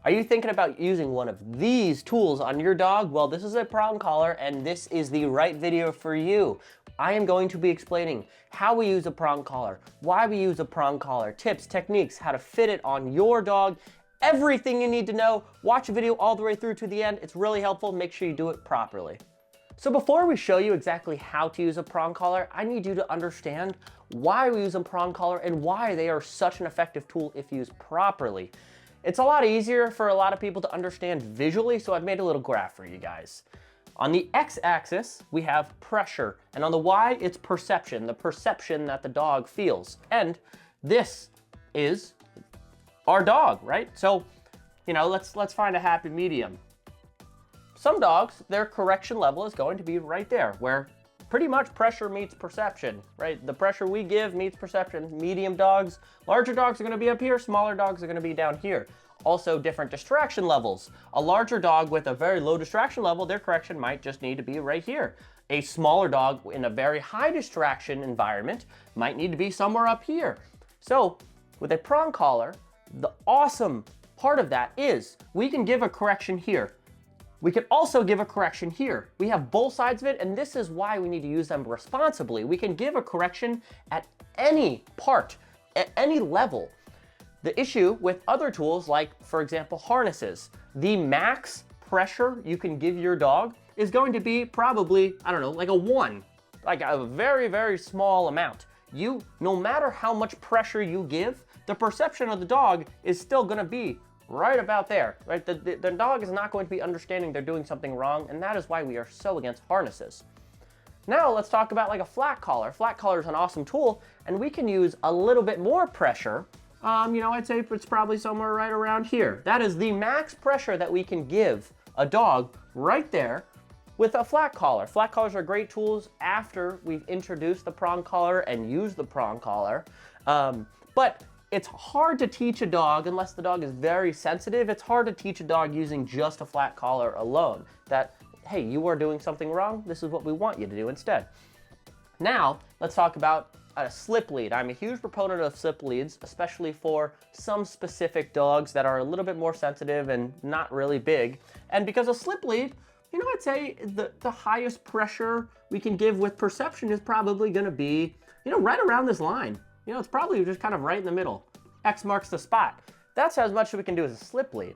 Are you thinking about using one of these tools on your dog? Well, this is a prong collar and this is the right video for you. I am going to be explaining how we use a prong collar, why we use a prong collar, tips, techniques, how to fit it on your dog, everything you need to know. Watch the video all the way through to the end. It's really helpful. Make sure you do it properly. So before we show you exactly how to use a prong collar, I need you to understand why we use a prong collar and why they are such an effective tool if used properly. It's a lot easier for a lot of people to understand visually, so I've made a little graph for you guys. On the x-axis, we have pressure, and on the y, it's perception, the perception that the dog feels. And this is our dog, right? So, let's find a happy medium. Some dogs, their correction level is going to be right there, where pretty much pressure meets perception, right? The pressure we give meets perception. Medium dogs, larger dogs are gonna be up here, smaller dogs are gonna be down here. Also different distraction levels. A larger dog with a very low distraction level, their correction might just need to be right here. A smaller dog in a very high distraction environment might need to be somewhere up here. So with a prong collar, the awesome part of that is we can give a correction here. We can also give a correction here. We have both sides of it, and this is why we need to use them responsibly. We can give a correction at any part, at any level. The issue with other tools, like, for example, harnesses, the max pressure you can give your dog is going to be probably, I don't know, like a 1, like a very, very small amount. No matter how much pressure you give, the perception of the dog is still gonna be right about there, right? The dog is not going to be understanding they're doing something wrong, and that is why we are so against harnesses. Now let's talk about like a flat collar. Flat collar is an awesome tool, and we can use a little bit more pressure. I'd say it's probably somewhere right around here. That is the max pressure that we can give a dog right there with a flat collar. Flat collars are great tools after we've introduced the prong collar and used the prong collar, but it's hard to teach a dog, unless the dog is very sensitive, it's hard to teach a dog using just a flat collar alone. That, hey, you are doing something wrong, this is what we want you to do instead. Now, let's talk about a slip lead. I'm a huge proponent of slip leads, especially for some specific dogs that are a little bit more sensitive and not really big. And because a slip lead, I'd say the highest pressure we can give with perception is probably gonna be, right around this line. It's probably just kind of right in the middle. X marks the spot. That's as much as we can do as a slip lead.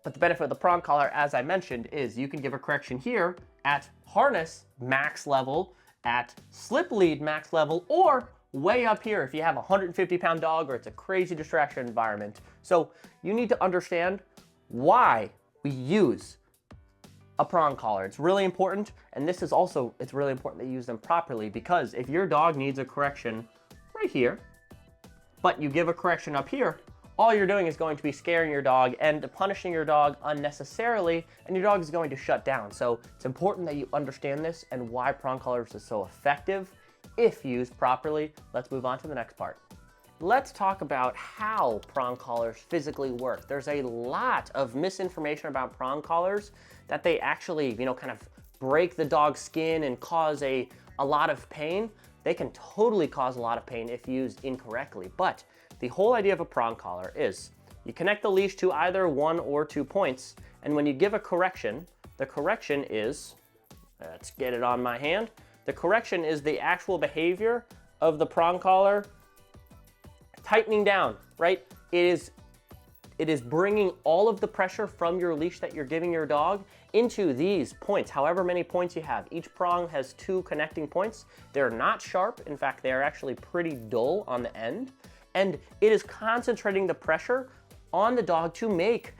But the benefit of the prong collar, as I mentioned, is you can give a correction here at harness max level, at slip lead max level, or way up here if you have a 150-pound dog or it's a crazy distraction environment. So you need to understand why we use a prong collar. It's really important, and it's really important that you use them properly, because if your dog needs a correction right here, but you give a correction up here, all you're doing is going to be scaring your dog and punishing your dog unnecessarily, and your dog is going to shut down. So it's important that you understand this and why prong collars is so effective if used properly. Let's move on to the next part. Let's talk about how prong collars physically work. There's a lot of misinformation about prong collars, that they actually, kind of break the dog's skin and cause a lot of pain. They can totally cause a lot of pain if used incorrectly, but the whole idea of a prong collar is you connect the leash to either 1 or 2 points, and when you give a correction, the correction is, let's get it on my hand, the correction is the actual behavior of the prong collar tightening down, right? It is bringing all of the pressure from your leash that you're giving your dog into these points, however many points you have. Each prong has 2 connecting points. They're not sharp. In fact, they're actually pretty dull on the end. And it is concentrating the pressure on the dog to make,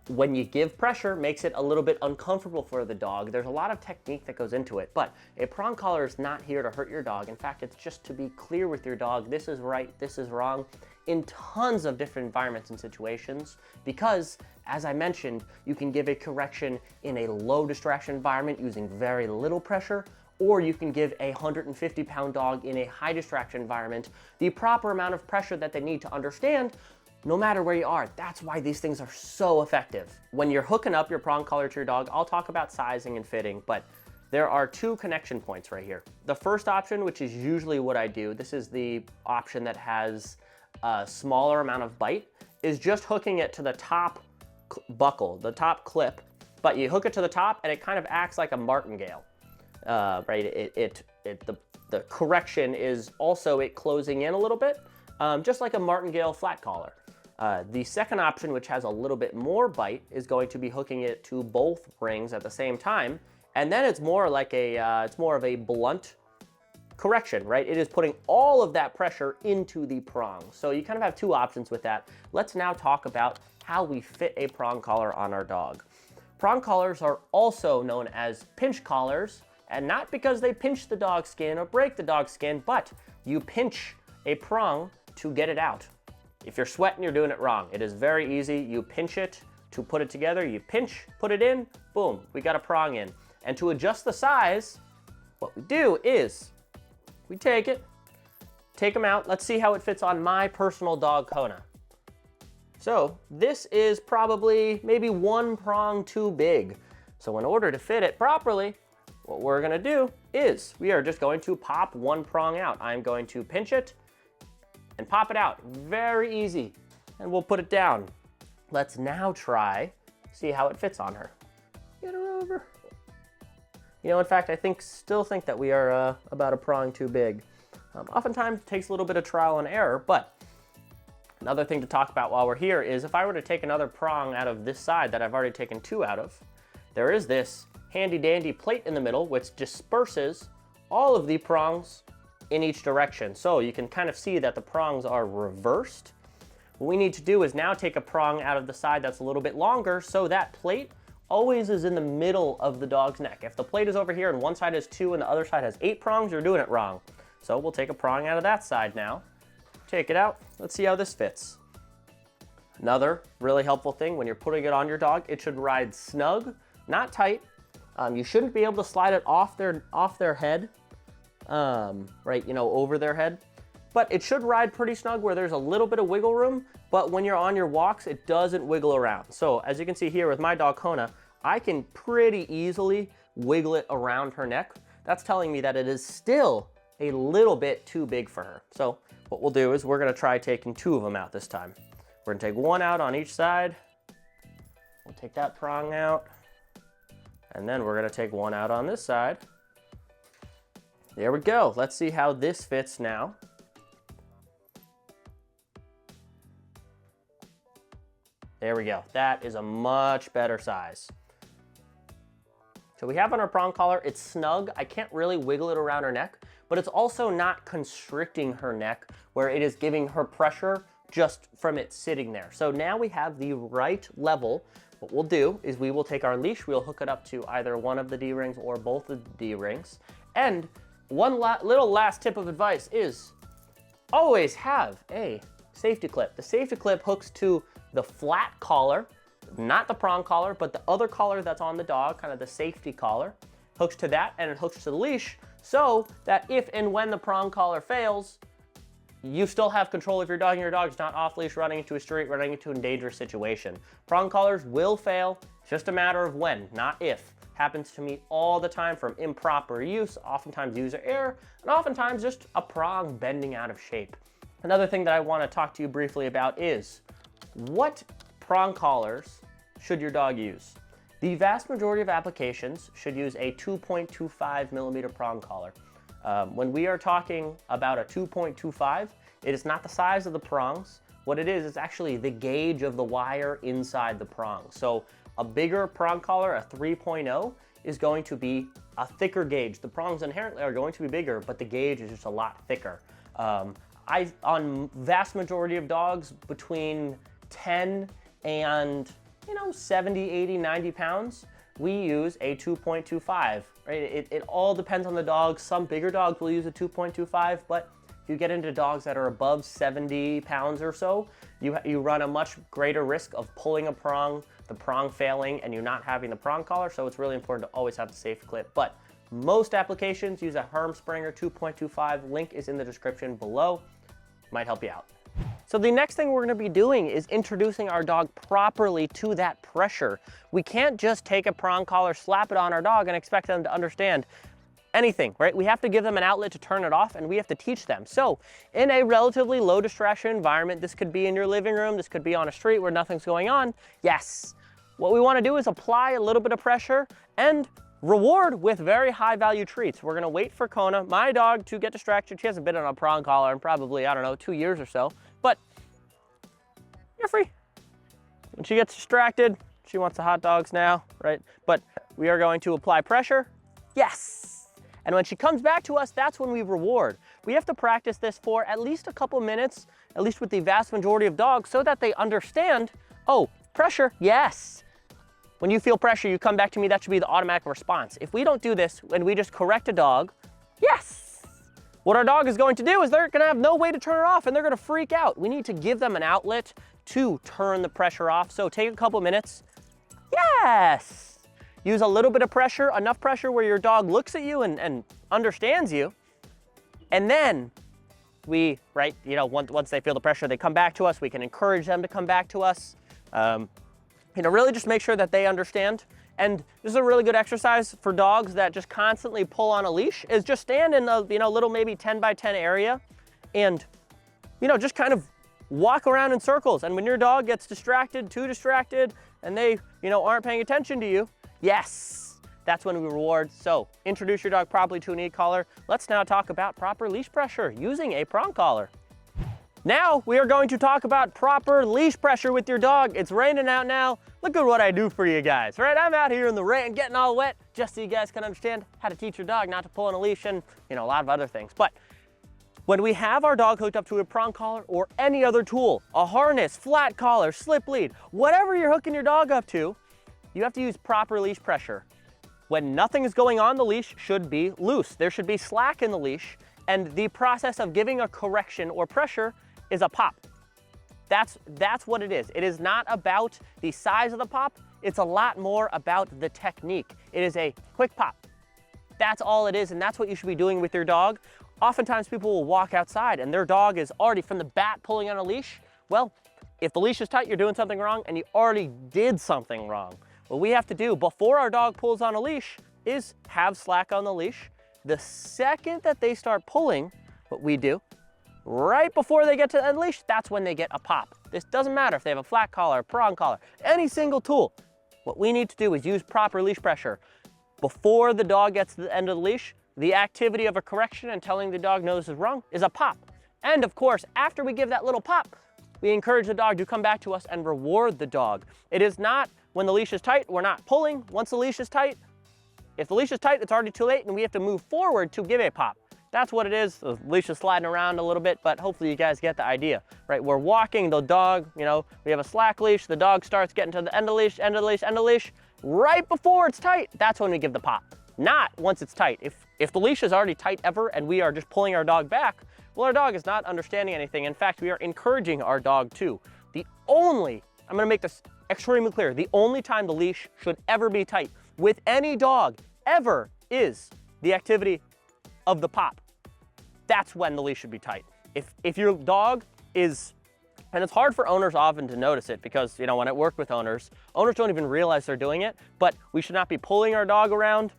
when you give pressure, makes it a little bit uncomfortable for the dog. There's a lot of technique that goes into it, but a prong collar is not here to hurt your dog. In fact, it's just to be clear with your dog. This is right, this is wrong, in tons of different environments and situations, because, as I mentioned, you can give a correction in a low distraction environment using very little pressure, or you can give a 150-pound dog in a high distraction environment the proper amount of pressure that they need to understand, no matter where you are. That's why these things are so effective. When you're hooking up your prong collar to your dog, I'll talk about sizing and fitting, but there are 2 connection points right here. The first option, which is usually what I do, this is the option that has a smaller amount of bite, is just hooking it to the top buckle, the top clip, but you hook it to the top and it kind of acts like a martingale, right? The correction is also it closing in a little bit, just like a martingale flat collar. The second option, which has a little bit more bite, is going to be hooking it to both rings at the same time, and then it's more like it's more of a blunt correction, right? It is putting all of that pressure into the prong. So you kind of have two options with that. Let's now talk about how we fit a prong collar on our dog. Prong collars are also known as pinch collars, and not because they pinch the dog's skin or break the dog's skin, but you pinch a prong to get it out. If you're sweating, you're doing it wrong. It is very easy. You pinch it to put it together. You pinch, put it in, boom, we got a prong in. And to adjust the size, what we do is we take them out. Let's see how it fits on my personal dog, Kona. So this is probably maybe one prong too big. So in order to fit it properly, what we're gonna do is we are just going to pop one prong out. I'm going to pinch it and pop it out. Very easy. And we'll put it down. Let's now try, see how it fits on her. Get her over. You know, in fact, still think that we are about a prong too big. Oftentimes it takes a little bit of trial and error, but another thing to talk about while we're here is if I were to take another prong out of this side that I've already taken two out of, there is this handy dandy plate in the middle which disperses all of the prongs in each direction. So you can kind of see that the prongs are reversed. What we need to do is now take a prong out of the side that's a little bit longer so that plate always is in the middle of the dog's neck. If the plate is over here and one side has 2 and the other side has 8 prongs, you're doing it wrong. So we'll take a prong out of that side now. Take it out. Let's see how this fits. Another really helpful thing when you're putting it on your dog, it should ride snug, not tight. You shouldn't be able to slide it off their head, right, you know, over their head. But it should ride pretty snug where there's a little bit of wiggle room, but when you're on your walks, it doesn't wiggle around. So as you can see here with my dog Kona, I can pretty easily wiggle it around her neck. That's telling me that it is still a little bit too big for her. So what we'll do is we're gonna try taking 2 of them out this time. We're gonna take one out on each side. We'll take that prong out. And then we're gonna take one out on this side. There we go. Let's see how this fits now. There we go. That is a much better size. So we have on our prong collar, it's snug. I can't really wiggle it around her neck, but it's also not constricting her neck where it is giving her pressure just from it sitting there. So now we have the right level. What we'll do is we will take our leash, we'll hook it up to either one of the D-rings or both of the D-rings. And one little last tip of advice is always have a safety clip. The safety clip hooks to the flat collar, not the prong collar, but the other collar that's on the dog, kind of the safety collar, hooks to that and it hooks to the leash so that if and when the prong collar fails, you still have control of your dog and your dog's not off leash running into a street, running into a dangerous situation. Prong collars will fail, it's just a matter of when, not if. Happens to me all the time from improper use, oftentimes user error, and oftentimes just a prong bending out of shape. Another thing that I want to talk to you briefly about is what prong collars should your dog use? The vast majority of applications should use a 2.25 millimeter prong collar. When we are talking about a 2.25, it is not the size of the prongs. What it is actually the gauge of the wire inside the prong. So a bigger prong collar, a 3.0, is going to be a thicker gauge. The prongs inherently are going to be bigger, but the gauge is just a lot thicker. On vast majority of dogs between 10 and 70, 80, 90 pounds, we use a 2.25, right? It all depends on the dog. Some bigger dogs will use a 2.25, but if you get into dogs that are above 70 pounds or so, you run a much greater risk of pulling a prong, the prong failing, and you not having the prong collar, so it's really important to always have the safe clip. But most applications use a Hermspringer 2.25. Link is in the description below. Might help you out. So the next thing we're gonna be doing is introducing our dog properly to that pressure. We can't just take a prong collar, slap it on our dog and expect them to understand, anything, right? We have to give them an outlet to turn it off, and we have to teach them. So in a relatively low distraction environment, this could be in your living room, this could be on a street where nothing's going on. Yes, what we want to do is apply a little bit of pressure and reward with very high value treats. We're going to wait for Kona, my dog, to get distracted. She hasn't been on a prong collar in probably, I don't know, 2 years or so, but you're free. When she gets distracted, she wants the hot dogs now, right? But we are going to apply pressure. Yes. And when she comes back to us, that's when we reward. We have to practice this for at least a couple minutes, at least with the vast majority of dogs, so that they understand, oh, pressure, yes. When you feel pressure, you come back to me, that should be the automatic response. If we don't do this and we just correct a dog, yes. What our dog is going to do is they're gonna have no way to turn it off and they're gonna freak out. We need to give them an outlet to turn the pressure off. So take a couple minutes. Yes. Use a little bit of pressure, enough pressure where your dog looks at you and understands you. And then we, right, you know, once they feel the pressure, they come back to us. We can encourage them to come back to us. You know, really just make sure that they understand. And this is a really good exercise for dogs that just constantly pull on a leash, is just stand in a, you know, little maybe 10 by 10 area and, you know, just kind of walk around in circles. And when your dog gets distracted, too distracted, and they, you know, aren't paying attention to you, yes, that's when we reward. So introduce your dog properly to an e-collar. Let's now talk about proper leash pressure using a prong collar. Now we are going to talk about proper leash pressure with your dog. It's raining out now. Look at what I do for you guys, right? I'm out here in the rain getting all wet just so you guys can understand how to teach your dog not to pull on a leash and, you know, a lot of other things. But when we have our dog hooked up to a prong collar or any other tool, a harness, flat collar, slip lead, whatever you're hooking your dog up to, you have to use proper leash pressure. When nothing is going on, the leash should be loose. There should be slack in the leash, and the process of giving a correction or pressure is a pop. That's what it is. It is not about the size of the pop. It's a lot more about the technique. It is a quick pop. That's all it is, and that's what you should be doing with your dog. Oftentimes people will walk outside and their dog is already from the bat pulling on a leash. Well, if the leash is tight, you're doing something wrong and you already did something wrong. What we have to do before our dog pulls on a leash is have slack on the leash. The second that they start pulling, what we do, right before they get to the end leash, that's when they get a pop. This doesn't matter if they have a flat collar, prong collar, any single tool. What we need to do is use proper leash pressure. Before the dog gets to the end of the leash, the activity of a correction and telling the dog no, this is wrong is a pop. And of course, after we give that little pop, we encourage the dog to come back to us and reward the dog. It is not when the leash is tight, we're not pulling. Once the leash is tight, if the leash is tight, it's already too late and we have to move forward to give a pop. That's what it is. The leash is sliding around a little bit, but hopefully you guys get the idea, right? We're walking, the dog, you know, we have a slack leash, the dog starts getting to the end of the leash, end of the leash, end of the leash. Right before it's tight, that's when we give the pop. Not once it's tight. If the leash is already tight ever and we are just pulling our dog back, well, our dog is not understanding anything. In fact, we are encouraging our dog to. I'm gonna make this extremely clear, the only time the leash should ever be tight with any dog ever is the activity of the pop. That's when the leash should be tight. If your dog is, and it's hard for owners often to notice it because, you know, when I work with owners don't even realize they're doing it, but we should not be pulling our dog around.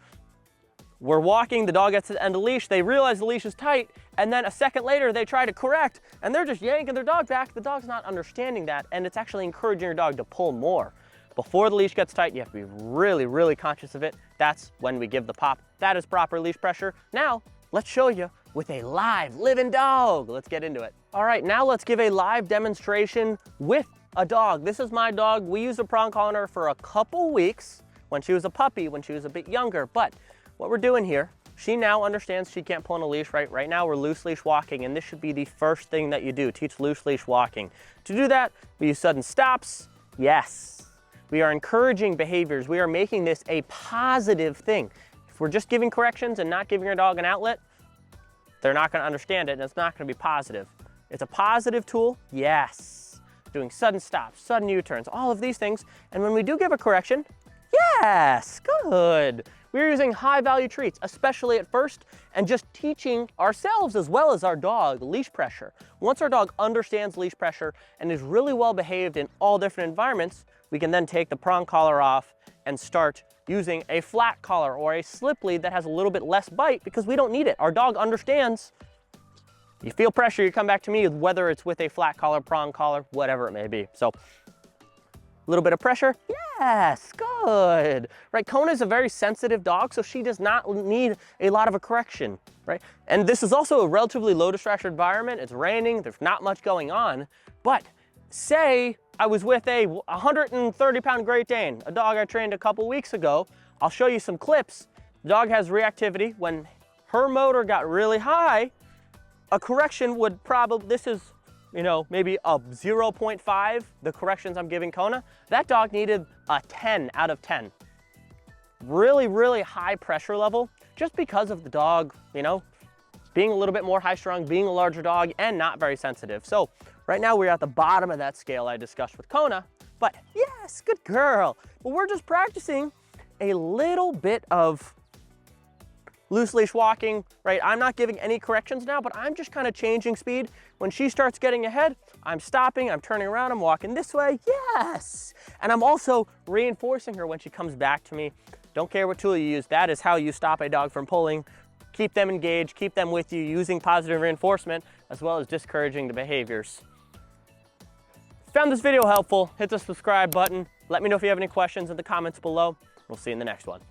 We're walking, the dog gets to the end of the leash, they realize the leash is tight, and then a second later they try to correct, and they're just yanking their dog back. The dog's not understanding that, and it's actually encouraging your dog to pull more. Before the leash gets tight, you have to be really, really conscious of it. That's when we give the pop. That is proper leash pressure. Now, let's show you with a live, living dog. Let's get into it. All right, now let's give a live demonstration with a dog. This is my dog. We used a prong collar on her for a couple weeks when she was a puppy, when she was a bit younger, but what we're doing here, she now understands she can't pull on a leash, right? Right now we're loose leash walking, and this should be the first thing that you do, teach loose leash walking. To do that, we use sudden stops. Yes. We are encouraging behaviors. We are making this a positive thing. If we're just giving corrections and not giving our dog an outlet, they're not gonna understand it and it's not gonna be positive. It's a positive tool, yes. Doing sudden stops, sudden U-turns, all of these things. And when we do give a correction, yes, good. We're using high value treats, especially at first, and just teaching ourselves as well as our dog leash pressure. Once our dog understands leash pressure and is really well behaved in all different environments, we can then take the prong collar off and start using a flat collar or a slip lead that has a little bit less bite because we don't need it. Our dog understands. You feel pressure, you come back to me, whether it's with a flat collar, prong collar, whatever it may be. So a little bit of pressure, yes, good. Right, Kona is a very sensitive dog, so she does not need a lot of a correction, right? And this is also a relatively low distraction environment. It's raining, there's not much going on, but say I was with a 130-pound Great Dane, a dog I trained a couple weeks ago. I'll show you some clips. The dog has reactivity. When her motor got really high, a correction would probably, this is, you know, maybe a 0.5, the corrections I'm giving Kona. That dog needed a 10 out of 10. Really, really high pressure level, just because of the dog, you know, being a little bit more high strung, being a larger dog, and not very sensitive. So right now we're at the bottom of that scale I discussed with Kona, but yes, good girl. But we're just practicing a little bit of loose leash walking, right? I'm not giving any corrections now, but I'm just kind of changing speed. When she starts getting ahead, I'm stopping, I'm turning around, I'm walking this way, yes! And I'm also reinforcing her when she comes back to me. Don't care what tool you use, that is how you stop a dog from pulling. Keep them engaged, keep them with you, using positive reinforcement, as well as discouraging the behaviors. Found this video helpful, hit the subscribe button. Let me know if you have any questions in the comments below. We'll see you in the next one.